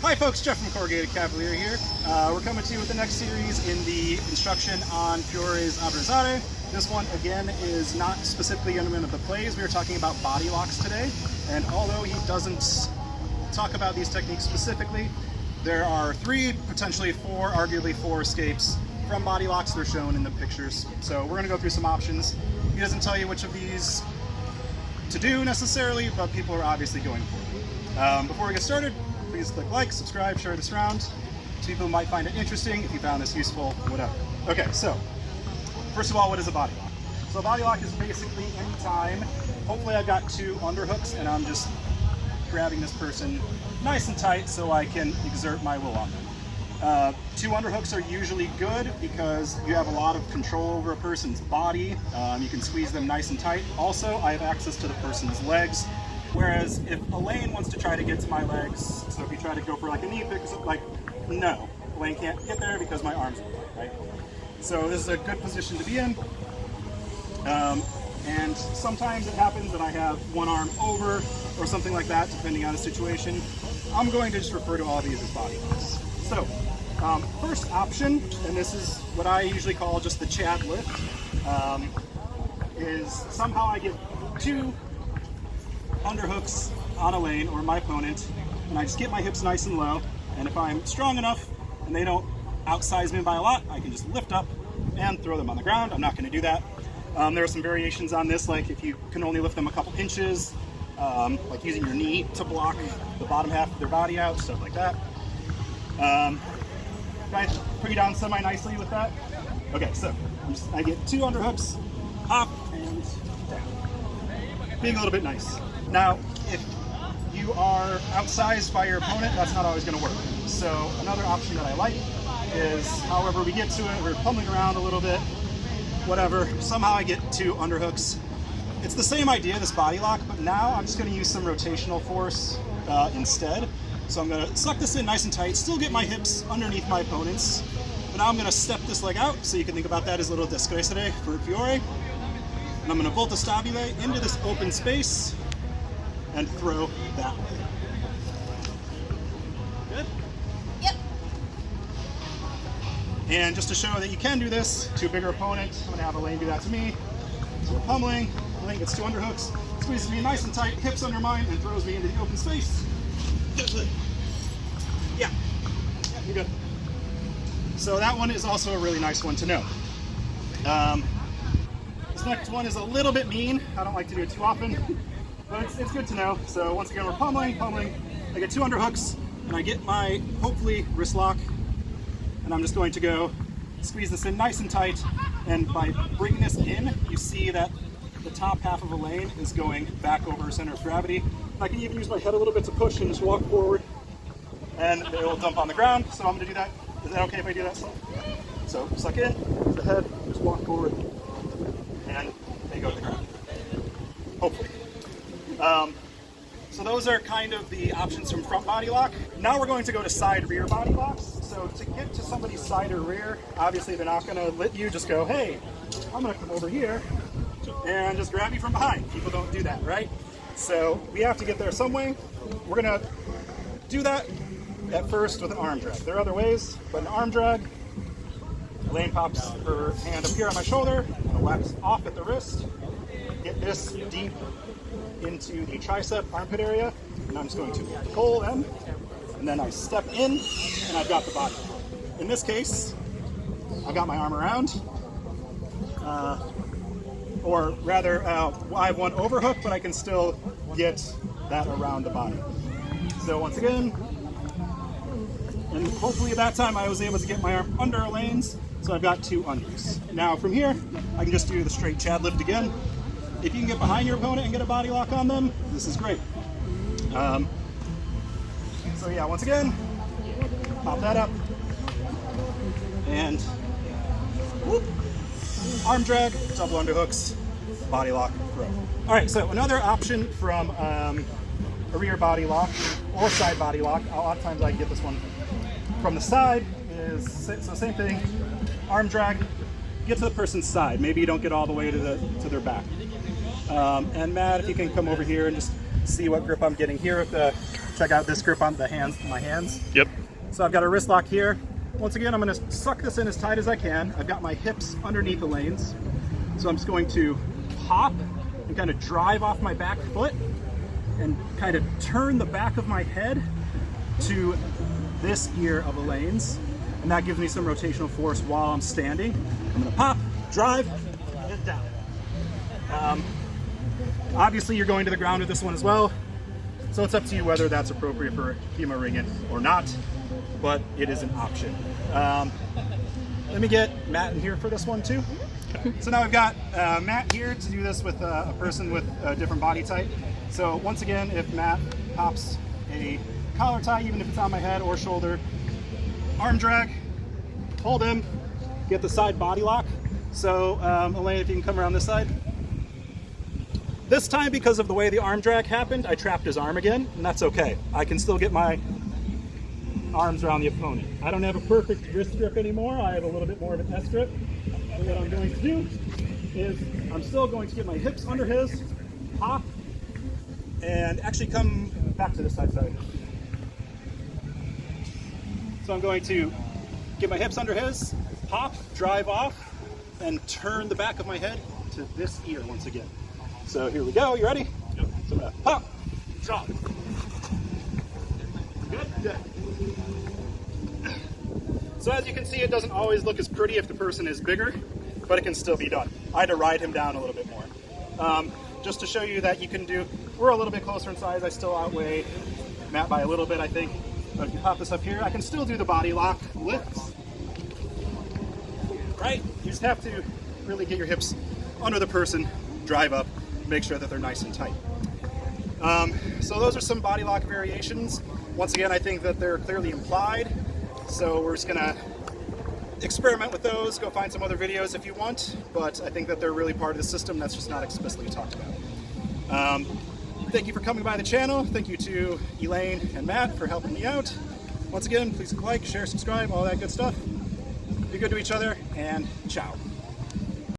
Hi folks, Jeff from Corrugated Cavalier here. We're coming to you with the next series in the instruction on Fiore's Abrazare. This one, again, is not specifically going to be one of the plays. We are talking about body locks today, and although he doesn't talk about these techniques specifically, there are three, potentially four, arguably four escapes from body locks. They're shown in the pictures. So we're going to go through some options. He doesn't tell you which of these to do necessarily, but people are obviously going for it. Before we get started, please click like, subscribe, share this around to people who might find it interesting, if you found this useful, whatever. Okay, so first of all, what is a body lock? So a body lock is basically any time, hopefully I've got two underhooks and I'm just grabbing this person nice and tight so I can exert my will on them. Two underhooks are usually good because you have a lot of control over a person's body. You can squeeze them nice and tight. Also, I have access to the person's legs. Whereas if Elaine wants to try to get to my legs, so if you try to go for like a knee pick, like, no, Elaine can't get there because my arms are there, right? So this is a good position to be in. And sometimes it happens that I have one arm over or something like that, depending on the situation. I'm going to just refer to all of these as body locks. So, first option, and this is what I usually call just the Chad lift, is somehow I get two underhooks on Elaine or my opponent, and I just get my hips nice and low, and if I'm strong enough and they don't outsize me by a lot, I can just lift up and throw them on the ground. I'm not going to do that. There are some variations on this, like if you can only lift them a couple inches, like using your knee to block the bottom half of their body out, stuff like that. Guys, put you down semi-nicely with that. Okay, so I get two underhooks, up and down. Being a little bit nice. Now, if you are outsized by your opponent, that's not always going to work. So another option that I like is, however we get to it, we're pummeling around a little bit, whatever, somehow I get two underhooks. It's the same idea, this body lock, but now I'm just going to use some rotational force instead. So I'm going to suck this in nice and tight, still get my hips underneath my opponent's, but now I'm going to step this leg out, so you can think about that as a little discrescere for Fiore. And I'm going to volta stabile into this open space and throw that way. Good? Yep. And just to show that you can do this to a bigger opponent, I'm going to have Elaine do that to me. So we're pummeling, Elaine gets two underhooks, squeezes me nice and tight, hips under mine, and throws me into the open space. Yeah, you're good. So that one is also a really nice one to know. This next one is a little bit mean. I don't like to do it too often, but it's good to know. So once again, we're pummeling. I get two underhooks, and I get my, hopefully, wrist lock, and I'm just going to go squeeze this in nice and tight, and by bringing this in, you see that the top half of Elaine is going back over her center of gravity. I can even use my head a little bit to push and just walk forward, and it will dump on the ground. So I'm going to do that. Is that okay if I do that? So suck in, the head, just walk forward, and they go to the ground. Hopefully. So those are kind of the options from front body lock. Now we're going to go to side rear body locks. So to get to somebody's side or rear, obviously they're not going to let you just go, hey, I'm going to come over here and just grab you from behind. People don't do that, right? So we have to get there some way. We're going to do that at first with an arm drag. There are other ways, but an arm drag, Elaine pops her hand up here on my shoulder, I'm going to wax off at the wrist, get this deep into the tricep armpit area, and I'm just going to pull them, and then I step in, and I've got the body. In this case, I've got my arm around, or rather, I have one overhook, but I can still get that around the body. So once again, and hopefully at that time I was able to get my arm under Elaine's, so I've got two unders. Now from here, I can just do the straight Chad lift again. If you can get behind your opponent and get a body lock on them, this is great. So yeah, once again, pop that up, and whoop, arm drag, double underhooks, body lock, throw. All right, so another option from a rear body lock or side body lock, a lot of times I can get this one from the side, is, so same thing, arm drag, get to the person's side. Maybe you don't get all the way to their back. And Matt, if you can come over here and just see what grip I'm getting here with the check out this grip on my hands. Yep. So I've got a wrist lock here. Once again, I'm going to suck this in as tight as I can. I've got my hips underneath the lanes. So I'm just going to pop and kind of drive off my back foot and kind of turn the back of my head to this ear of the lanes. And that gives me some rotational force while I'm standing. I'm going to pop, drive, and down. Obviously, you're going to the ground with this one as well. So it's up to you whether that's appropriate for hemo ringing or not, but it is an option. Let me get Matt in here for this one too. So now I've got Matt here to do this with a person with a different body type. So once again, if Matt pops a collar tie, even if it's on my head or shoulder, arm drag, hold him, get the side body lock. So Elaine, if you can come around this side. This time, because of the way the arm drag happened, I trapped his arm again, and that's okay. I can still get my arms around the opponent. I don't have a perfect wrist grip anymore. I have a little bit more of an S grip. And what I'm going to do is I'm still going to get my hips under his, pop, and actually come back to this side. So I'm going to get my hips under his, pop, drive off, and turn the back of my head to this ear once again. So here we go. You ready? Yep. So I'm gonna pop, drop. Good? Good. So as you can see, it doesn't always look as pretty if the person is bigger, but it can still be done. I had to ride him down a little bit more. Just to show you that you can do, we're a little bit closer in size. I still outweigh Matt by a little bit, I think. But if you pop this up here, I can still do the body lock lifts. Right? You just have to really get your hips under the person, drive up, make sure that they're nice and tight. So those are some body lock variations. Once again, I think that they're clearly implied. So we're just gonna experiment with those, go find some other videos if you want, but I think that they're really part of the system that's just not explicitly talked about. Thank you for coming by the channel. Thank you to Elaine and Matt for helping me out. Once again, please like, share, subscribe, all that good stuff. Be good to each other, and ciao.